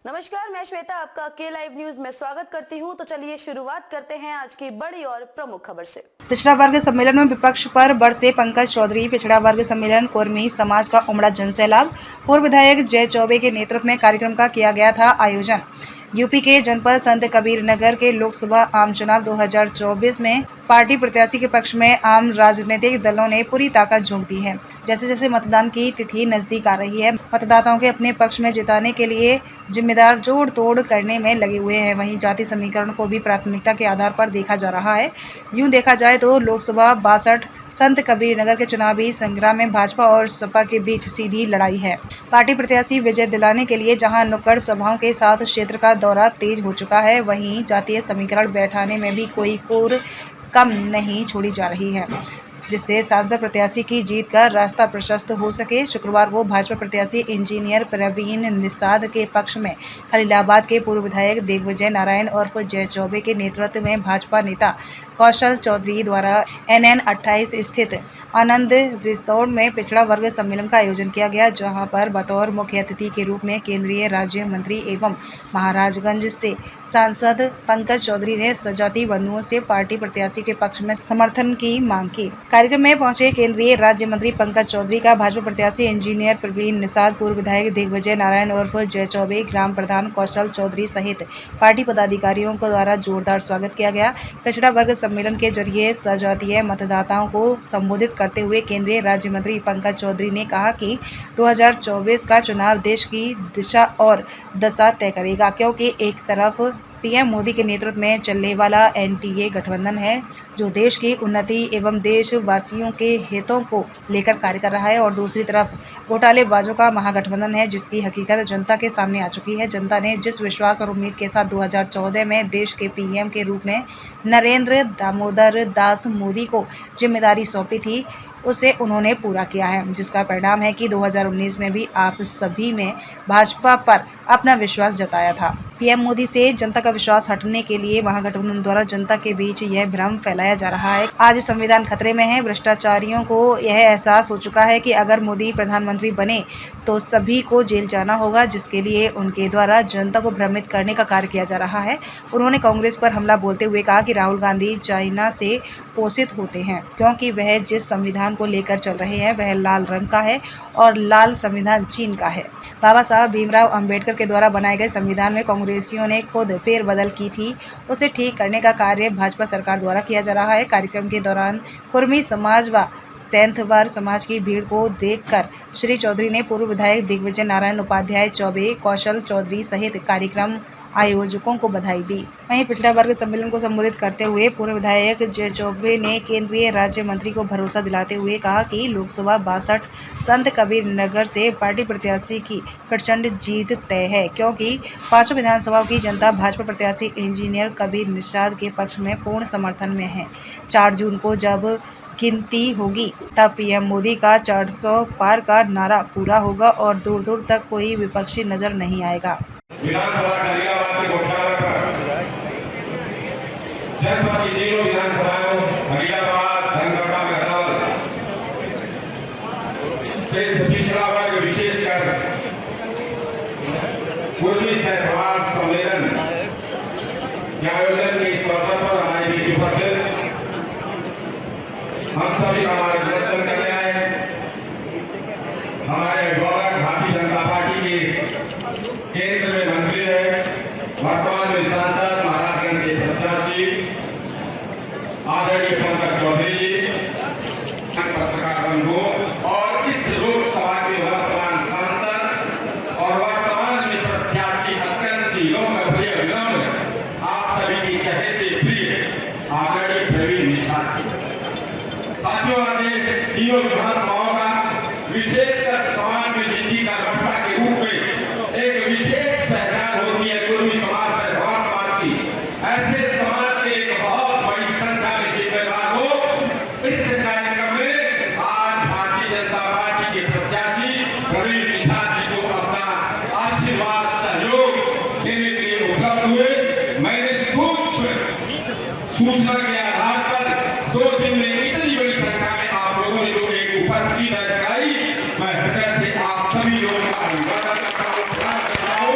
नमस्कार, मैं श्वेता आपका के लाइव न्यूज में स्वागत करती हूं। तो चलिए शुरुआत करते हैं आज की बड़ी और प्रमुख खबर से। पिछड़ा वर्ग सम्मेलन में विपक्ष पर बरसे पंकज चौधरी। पिछड़ा वर्ग सम्मेलन कुर्मी समाज का उमड़ा जनसैलाब। पूर्व विधायक जय चौबे के नेतृत्व में कार्यक्रम का किया गया था आयोजन। यूपी के जनपद संत कबीर नगर के लोकसभा आम चुनाव 2024 में पार्टी प्रत्याशी के पक्ष में आम राजनीतिक दलों ने पूरी ताकत झोंक दी है। जैसे जैसे मतदान की तिथि नजदीक आ रही है, मतदाताओं के अपने पक्ष में जिताने के लिए जिम्मेदार जोड़ तोड़ करने में लगे हुए हैं। वहीं जाति समीकरण को भी प्राथमिकता के आधार पर देखा जा रहा है। यूं देखा जाए तो लोकसभा 62 संत कबीर नगर के चुनावी संग्राम में भाजपा और सपा के बीच सीधी लड़ाई है। पार्टी प्रत्याशी विजय दिलाने के लिए जहां नुक्कड़ सभाओं के साथ क्षेत्र का दौरा तेज हो चुका है, वहीं जातीय समीकरण बैठाने में भी कोई कोर कम नहीं छोड़ी जा रही है, जिससे सांसद प्रत्याशी की जीत का रास्ता प्रशस्त हो सके। शुक्रवार को भाजपा प्रत्याशी इंजीनियर प्रवीण निषाद के पक्ष में खलीलाबाद के पूर्व विधायक दिग्विजय नारायण उर्फ जय चौबे के नेतृत्व में भाजपा नेता कौशल चौधरी द्वारा NN 28 स्थित आनंद रिसोर्ट में पिछड़ा वर्ग सम्मेलन का आयोजन किया गया, जहां पर बतौर मुख्य अतिथि के रूप में केंद्रीय राज्य मंत्री एवं महाराजगंज से सांसद पंकज चौधरी ने सजाती बंधुओं से पार्टी प्रत्याशी के पक्ष में समर्थन की मांग की। कार्यक्रम में पहुंचे केंद्रीय राज्य मंत्री पंकज चौधरी का भाजपा प्रत्याशी इंजीनियर प्रवीण निषाद, पूर्व विधायक दिग्विजय नारायण उर्फ जय चौबे, ग्राम प्रधान कौशल चौधरी सहित पार्टी पदाधिकारियों को द्वारा जोरदार स्वागत किया गया। पिछड़ा वर्ग सम्मेलन के जरिए सजातीय मतदाताओं को संबोधित करते हुए केंद्रीय राज्य मंत्री पंकज चौधरी ने कहा कि 2024 का चुनाव देश की दिशा और दशा तय करेगा, क्योंकि एक तरफ पीएम मोदी के नेतृत्व में चलने वाला NDA गठबंधन है, जो देश की उन्नति एवं देशवासियों के हितों को लेकर कार्य कर रहा है, और दूसरी तरफ घोटालेबाजों का महागठबंधन है, जिसकी हकीकत जनता के सामने आ चुकी है। जनता ने जिस विश्वास और उम्मीद के साथ 2014 में देश के PM के रूप में नरेंद्र दामोदर दास मोदी को जिम्मेदारी सौंपी थी, उसे उन्होंने पूरा किया है, जिसका परिणाम है कि 2019 में भी आप सभी में भाजपा पर अपना विश्वास जताया था। PM मोदी से जनता का विश्वास हटने के लिए महागठबंधन द्वारा जनता के बीच यह भ्रम फैलाया जा रहा है। आज संविधान खतरे में है। भ्रष्टाचारियों को यह एहसास हो चुका है कि अगर मोदी प्रधानमंत्री बने तो सभी को जेल जाना होगा, जिसके लिए उनके द्वारा जनता को भ्रमित करने का कार्य किया जा रहा है। उन्होंने कांग्रेस पर हमला बोलते हुए कहा कि राहुल गांधी चाइना से पोषित होते हैं, क्योंकि वह जिस संविधान को लेकर चल रहे हैं वह लाल रंग का है और लाल संविधान चीन का है। बाबा साहब भीमराव अंबेडकर के द्वारा बनाए गए संविधान में कांग्रेसियों ने खुद फेरबदल की थी, उसे ठीक करने का कार्य भाजपा सरकार द्वारा किया जा रहा है। कार्यक्रम के दौरान कुर्मी समाज व सैंथवार समाज की भीड़ को देखकर श्री चौधरी ने पूर्व विधायक दिग्विजय नारायण उपाध्याय चौबे, कौशल चौधरी सहित कार्यक्रम आयोजकों को बधाई दी। वहीं पिछड़ा वर्ग सम्मेलन को संबोधित करते हुए पूर्व विधायक जय चौबे ने केंद्रीय राज्य मंत्री को भरोसा दिलाते हुए कहा कि लोकसभा 62 संत कबीर नगर से पार्टी प्रत्याशी की प्रचंड जीत तय है, क्योंकि 5 विधानसभाओं की जनता भाजपा प्रत्याशी इंजीनियर कबीर निषाद के पक्ष में पूर्ण समर्थन में है। 4 जून को जब गिनती होगी तब PM मोदी का 400 पार का नारा पूरा होगा और दूर दूर तक कोई विपक्षी नजर नहीं आएगा। विधानसभा खलीलाबाद के मुख्यालय पर जनपद की तीनों विधानसभाओं खलीलाबाद, धनगढ़ा, मेहरावल से पिछड़ा वर्ग विशेषकर कुर्मी सैंथवार सम्मेलन के आयोजन के इस अवसर पर हमारे बीच उपस्थित हम सभी का मार्गदर्शन करने आए हमारे अभिभावक भारतीय जनता पार्टी के केंद्र में मंत्री रहे, वर्तमान में सांसद, महाराजगंज से प्रत्याशी आदरणीय पंकज चौधरी जी, पत्रकार बंधुओं और इस लोकसभा के वर्तमान सांसद और वर्तमान में प्रत्याशी अत्यंत लोकप्रिय विनम्र आप सभी की चहेते प्रिय आदरणीय प्रवीण निषाद जी। साथियों, आज तीनों विधानसभाओं का विशेषकर समाज में जिंदगी का घटना के रूप में एक विशेष पहचान होती है कुर्मी समाज से समाज की। ऐसे समाज के एक बहुत बड़ी संख्या में जिम्मेदार हो इस कार्यक्रम में आज भारतीय जनता पार्टी के प्रत्याशी प्रवीण निषाद जी को अपना आशीर्वाद सहयोग देने के लिए उपलब्ध हुए। मैंने सूचना के आधार पर 2 दिन में इतनी बड़ी संख्या में आप लोगों ने जो एक उपस्थिति दर्ज कराई, मैं हृदय से आप सभी लोगों का अभिवादन करता हूँ।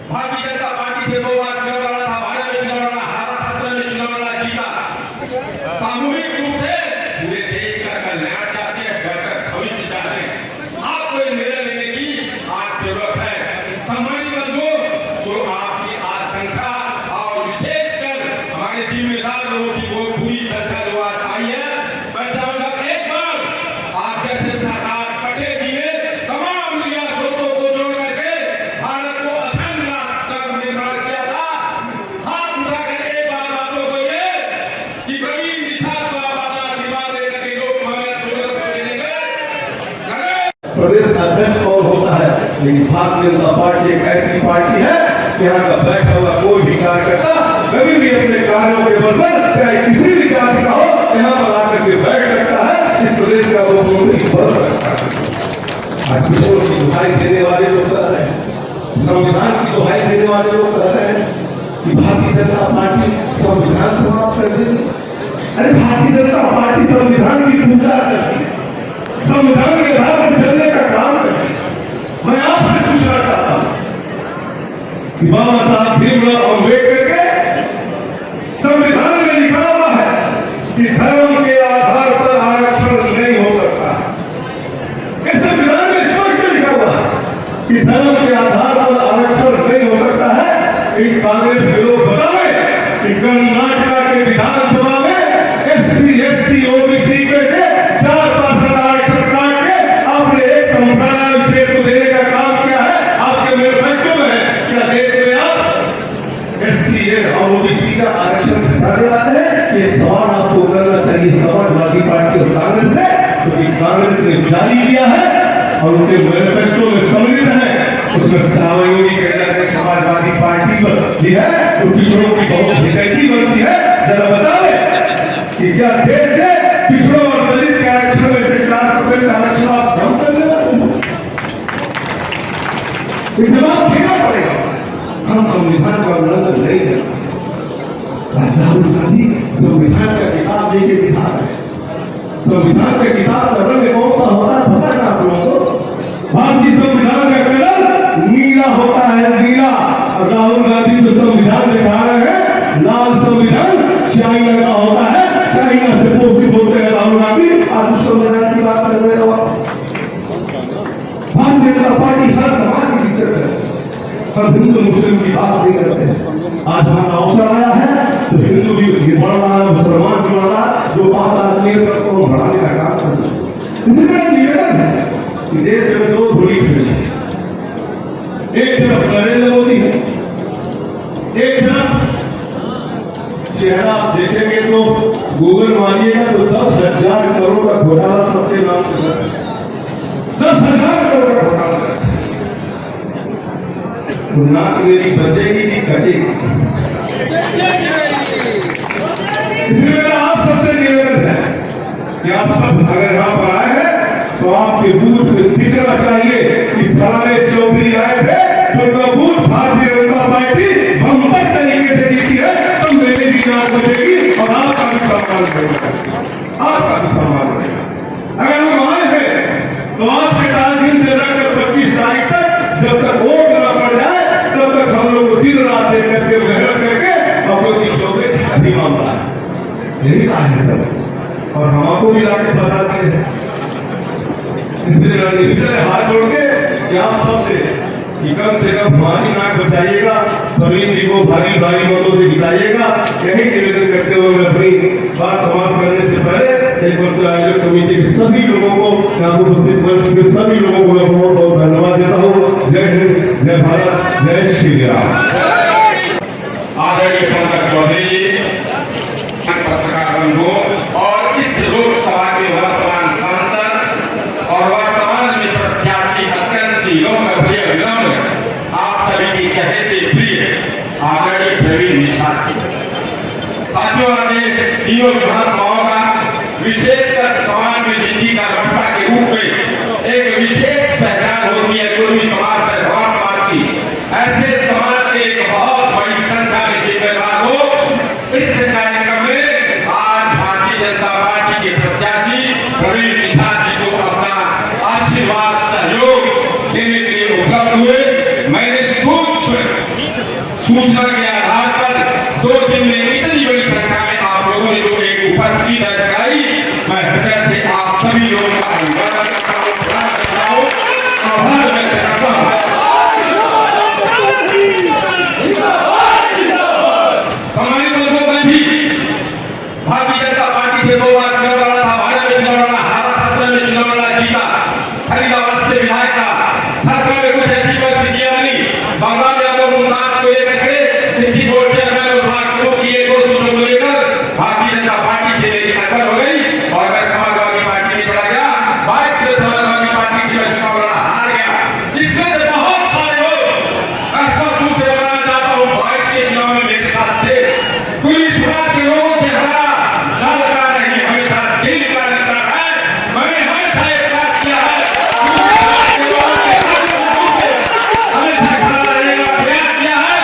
भारतीय जनता पार्टी से 2 बार चुनाव लड़ा था, 12 में चुनाव लड़ा, हारा, 17 में चुनाव लड़ा, जीता। सामूहिक रूप से पूरे देश का कल्याण चाहते हैं, बेहतर भविष्य चाहते हैं। आपको ये निर्णय लेने की आज जरूरत है। सम्मानित बंधुओं, जो आपकी आशंका और विशेषकर हमारे जिम्मेदार लोगों की वो पूरी संख्या जो आज आई है, मैं चाहूंगा एक बार आप जैसे सरदार पटेल जी ने तमाम मीडिया स्रोतों को जोड़ करके भारत को अखंड राष्ट्र का निर्माण किया था। हाथ उठाकर एक बार आप लोगों को ये कि प्रवीण निषाद को आप अपना आशीर्वाद देकर के लोकसभा में चुनाव लड़ेंगे। प्रदेश का अध्यक्ष कौन होता है, लेकिन भारतीय जनता पार्टी एक ऐसी पार्टी है कि यहाँ का बैठा हुआ कोई भी कार्यकर्ता कभी भी अपने कार्यों के बल पर चाहे किसी भी जाति का हो यहाँ पर आकर के बैठ सकता है, इस प्रदेश का मुख्यमंत्री बन सकता है। आज किशोर की दुहाई देने वाले लोग कह रहे हैं, संविधान की दुहाई देने वाले लोग कह रहे हैं कि भारतीय जनता पार्टी संविधान समाप्त कर देगी। अरे भारतीय जनता पार्टी संविधान की पूजा करती है, संविधान के आधार पर चलने का काम करती है। मैं आपसे पूछना चाहता हूं कि बाबा साहब भीमराव अम्बेडकर के संविधान में लिखा हुआ है कि धर्म के आधार पर आरक्षण नहीं हो सकता। इस संविधान में स्पष्ट लिखा हुआ है कि धर्म के आधार पर आरक्षण नहीं हो सकता है। इन कांग्रेस के लोग बतावे कि कर्नाटका के विधानसभा में एससी, एसटी, ओबीसी पे 4% आरक्षण काट के आपने एक संप्रदाय विशेष को देने का काम किया है। आपके मैनिफेस्टो में है, क्या देश में आप एससी और ओबीसी का आरक्षण घटाने वाले हैं? ये सवाल आपको करना चाहिए समाजवादी पार्टी और कांग्रेस से, क्योंकि कांग्रेस ने जारी किया है और उनके मैनिफेस्टो में सम्मिलित है। उसमें सहयोगी कहते समाजवादी पार्टी पर भी है तो पिछड़ों की बहुत हितैषी बनती है। जरा बतावे कि क्या देश से पिछड़ों और दलित के आरक्षण में से 4% आरक्षण आप कम करने वाले हैं? जवाब देना पड़ेगा। हम संविधान का उल्लंघन नहीं करते। राहुल गांधी संविधान का किताब लेके दिखा रहे हैं। संविधान के किताब का रंग कौन सा होता है पता है आप लोगों को? भारतीय संविधान का कलर नीला होता है, नीला। और राहुल गांधी जो संविधान दिखा रहे हैं, लाल संविधान चाइना का होता है। चाइना से पोषित होते हैं राहुल गांधी। आज संविधान की बात कर रहे हो आप। भारतीय जनता पार्टी हर समाज की इज्जत है, हम हिंदू मुस्लिम की बात नहीं करते हैं। आज हमारा अवसर आया है तो हिंदू भी बढ़ रहा है, मुसलमान भी बढ़ रहा है, जो बात आदमी है सबको बढ़ाने का काम कर रहे हैं। इसी में निवेदन है कि देश में 2 धुरी खड़ी है। एक तरफ नरेंद्र मोदी है, एक तरफ चेहरा आप देखेंगे तो गूगल मारिएगा तो 10,000 करोड़ का घोटाला सबके नाम से 10,000 करोड़ का घोटाला। नाक मेरी बचेगी कि कटेगी? इसलिए मेरा आप सबसे निवेदन है कि आप सब अगर यहाँ पर आए हैं तो आपके बूथ में दिखना चाहिए कि फलाने चौधरी आए थे तो उनका booth Bharatiya Janata party bumper तरीके से जीती है, तो मेरी भी नाक बचेगी और आपका भी सम्मान करेगा, आपका भी सम्मान करेगा। अगर हम आए हैं तो आज के दिन से लेकर 25 तारीख तक जब तक वोट न पड़ जाए तब तक हम लोग को दिन रात एक करके मेहनत करके हम लोग की शोभे की अधि मामला है, यही राह है सब। और हम आपको भी लाके बताते हैं। इसलिए निवेदन है हाथ जोड़ के कि आप सबसे कि कम से कम हमारी नाक बचाइएगा, प्रवीण जी को भारी भारी मतों से जिताइएगा। यही निवेदन करते हुए मैं अपनी बात समाप्त करने से पहले एक बार आयोजक कमेटी के सभी लोगों को, यहाँ उपस्थित मंच के सभी लोगों को मैं बहुत बहुत धन्यवाद देता हूँ। जय हिंद, जय भारत, जय श्री राम। आदरणीय पंकज चौधरी जी, पत्रकार बंधुओं और इस लोकसभा के वर्तमान सांसद और वर्तमान में प्रत्याशी अत्यंत लोकप्रिय विनम्र, आप सभी की चहेते प्रिय आदरणीय प्रवीण निषाद जी। साथियों, आज तीनों विधानसभाओं का विशेषकर समाज में जिंदगी का घटना के रूप में एक विशेष पहचान होती है कुर्मी समाज से समाज की। ऐसे समाज के एक बहुत बड़ी संख्या में जिम्मेदार हो इस कार्यक्रम में आज भारतीय जनता पार्टी के प्रत्याशी प्रवीण निषाद जी को अपना आशीर्वाद सहयोग देने के लिए उपलब्ध हुए। मैंने सूक्ष्म सूचना के आधार पर 2 दिन में इतनी बड़ी संख्या में आप लोगों ने जो एक उपस्थिति दर्ज कराई, मैं हृदय से आप सभी लोगों का अभिवादन करता हूं, प्रणाम करता हूं, आभार व्यक्त करता हूं। सम्मानित लोगों, मैं भी भारतीय जनता पार्टी से 2 बार चुनाव लड़ा था, 12 में चुनाव लड़ा, हारा, 17 में चुनाव लड़ा, जीता, फरीदाबाद से विधायक था। 17 में कुछ ऐसी परिस्थितियां बनी, बंगाल में आपको मुमताज को लेकर के डिस्ट्रिक्ट बोर्ड चेयरमैन और भागपुर की एक 2 सीटों को लेकर भारतीय जनता पार्टी से मेरी अटकल हो गई और मैं समाजवादी पार्टी में चला गया। 22 में समाजवादी पार्टी से मैं चुनाव लड़ा, हार गया। इसमें से बहुत सारे लोग स्पष्ट रूप से बताना चाहता हूँ, 22 के चुनाव में मेरे साथ थे। पुलिस समाज के लोगों से हमारा दल का नहीं, हमेशा दिल का रिश्ता है। मैंने हमेशा एक प्रयास किया है, हमेशा खड़ा रहने का प्रयास किया है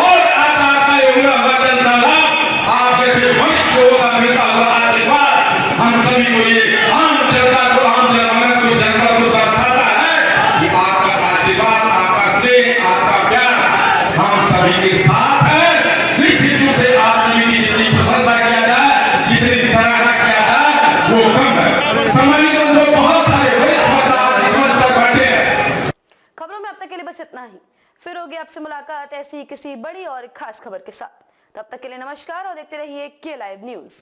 और आता आता ये हुआ वतन साहब, आप जैसे वंश लोगों का मिलता हुआ आशीर्वाद हम सभी को, ये आम जनता को, आम जनमानस को, जनता को दर्शाता है कि आपका आशीर्वाद, आपका स्नेह, आपका प्यार हम सभी के साथ है। निश्चित रूप से आप सभी की जितनी प्रशंसा किया जाए, जितनी सराहना किया जाए, वो कम है। सम्मानित लोग, बहुत सारे वरिष्ठ नेता आज इस मंच पर बैठे हैं। खबरों में अब तक के लिए बस इतना ही। फिर होगी आपसे मुलाकात ऐसी किसी बड़ी और खास खबर के साथ। तब तक के लिए नमस्कार और देखते रहिए के लाइव न्यूज।